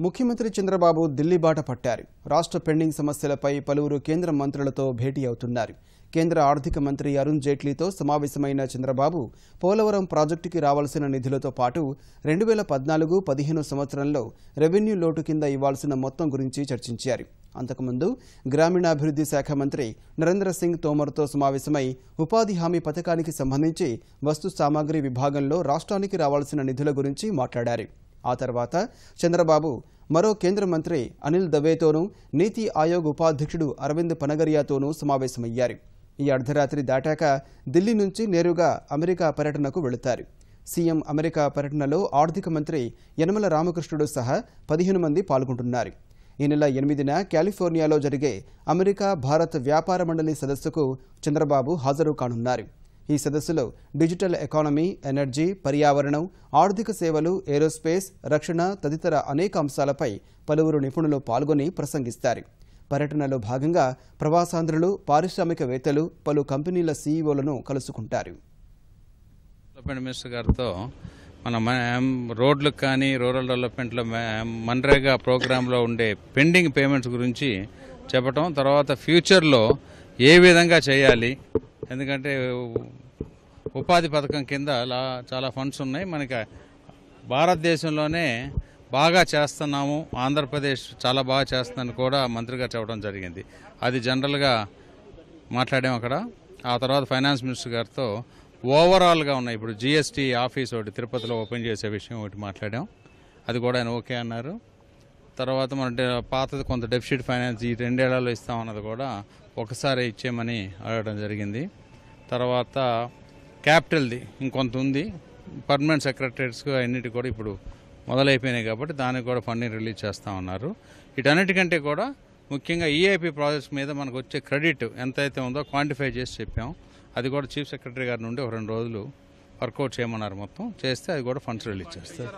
ముఖ్యమంత్రి చంద్రబాబు ఢిల్లీ బాట పట్టారు. రాష్ట్ర పెండింగ్ సమస్యలపై పలువురు కేంద్ర మంత్రులతో భేటీ అవుతున్నారు. కేంద్ర ఆర్థిక మంత్రి అరుణ్ జైట్లీతో సమావేశమైన చంద్రబాబు పోలవరం ప్రాజెక్టుకి రావాల్సిన నిధులతో పాటు 2014-15 సంవత్సరంలో రెవెన్యూ లోటు కింద ఇవ్వాల్సిన మొత్తం గురించి చర్చించారు. అంతకుముందు గ్రామీణాభివృద్ధి శాఖ మంత్రి నరేంద్ర సింగ్ తోమర్తో సమావేశమై ఉపాధి హామీ పథకానికి సంబంధించి వస్తు సామాగ్రి విభాగంలో రాష్ట్రానికి రావాల్సిన నిధుల గురించి మాట్లాడారు. ఆ తర్వాత చంద్రబాబు మరో కేంద్ర మంత్రి అనిల్ దవేతోనూ నీతి ఆయోగ్ ఉపాధ్యక్షుడు అరవింద్ పనగరియాతోనూ సమావేశమయ్యారు. ఈ అర్ధరాత్రి దాటాక ఢిల్లీ నుంచి నేరుగా అమెరికా పర్యటనకు వెళుతారు. సీఎం అమెరికా పర్యటనలో ఆర్థిక మంత్రి యనమల రామకృష్ణుడు సహా 15 మంది పాల్గొంటున్నారు. ఈ నెల 8న కాలిఫోర్నియాలో జరిగే అమెరికా భారత్ వ్యాపార మండలి సదస్సుకు చంద్రబాబు హాజరు కానున్నారు. ఈ సదస్సులో డిజిటల్ ఎకానమీ, ఎనర్జీ, పర్యావరణం, ఆర్థిక సేవలు, ఏరోస్పేస్, రక్షణ తదితర అనేక అంశాలపై పలువురు నిపుణులు పాల్గొని ప్రసంగిస్తారు. పర్యటనలో భాగంగా ప్రవాసాంధ్రులు, పారిశ్రామికవేత్తలు, పలు కంపెనీల సీఈఓలను కలుసుకుంటారు. డెవలప్మెంట్ మినిస్టర్ గారితో మన రోడ్లకు కానీ రూరల్ డెవలప్మెంట్లో మన్రేగా ప్రోగ్రాంలో ఉండే పెండింగ్ పేమెంట్స్ గురించి చెప్పటం, తర్వాత ఫ్యూచర్లో ఏ విధంగా చేయాలి, ఎందుకంటే ఉపాధి పథకం కింద చాలా ఫండ్స్ ఉన్నాయి. మనకి భారతదేశంలోనే బాగా చేస్తున్నాము, ఆంధ్రప్రదేశ్ చాలా బాగా చేస్తుందని కూడా మంత్రి గారు చెప్పడం జరిగింది. అది జనరల్గా మాట్లాడాం అక్కడ. ఆ తర్వాత ఫైనాన్స్ మినిస్టర్ గారితో ఓవరాల్గా ఉన్నాయి. ఇప్పుడు జీఎస్టీ ఆఫీస్ ఒకటి తిరుపతిలో ఓపెన్ చేసే విషయం ఒకటి మాట్లాడాం, అది కూడా ఆయన ఓకే అన్నారు. తర్వాత మన పాతది కొంత డెఫిసిట్ ఫైనాన్స్ ఈ 2 ఏళ్లలో ఇస్తామన్నది కూడా ఒకసారి ఇచ్చేయమని అడగడం జరిగింది. తర్వాత క్యాపిటల్ది ఇంకొంత ఉంది, పర్మనెంట్ సెక్రటరీస్ అన్నిటి కూడా ఇప్పుడు మొదలైపోయినాయి కాబట్టి దానికి కూడా ఫండింగ్ రిలీజ్ చేస్తామన్నారు. వీటన్నిటికంటే కూడా ముఖ్యంగా ఈఐపీ ప్రాజెక్ట్స్ మీద మనకు వచ్చే క్రెడిట్ ఎంతైతే ఉందో క్వాంటిఫై చేసి చెప్పాం. అది కూడా చీఫ్ సెక్రటరీ గారి నుండి ఒక 2 రోజులు వర్కౌట్ చేయమన్నారు. మొత్తం చేస్తే అది కూడా ఫండ్స్ రిలీజ్ చేస్తారు.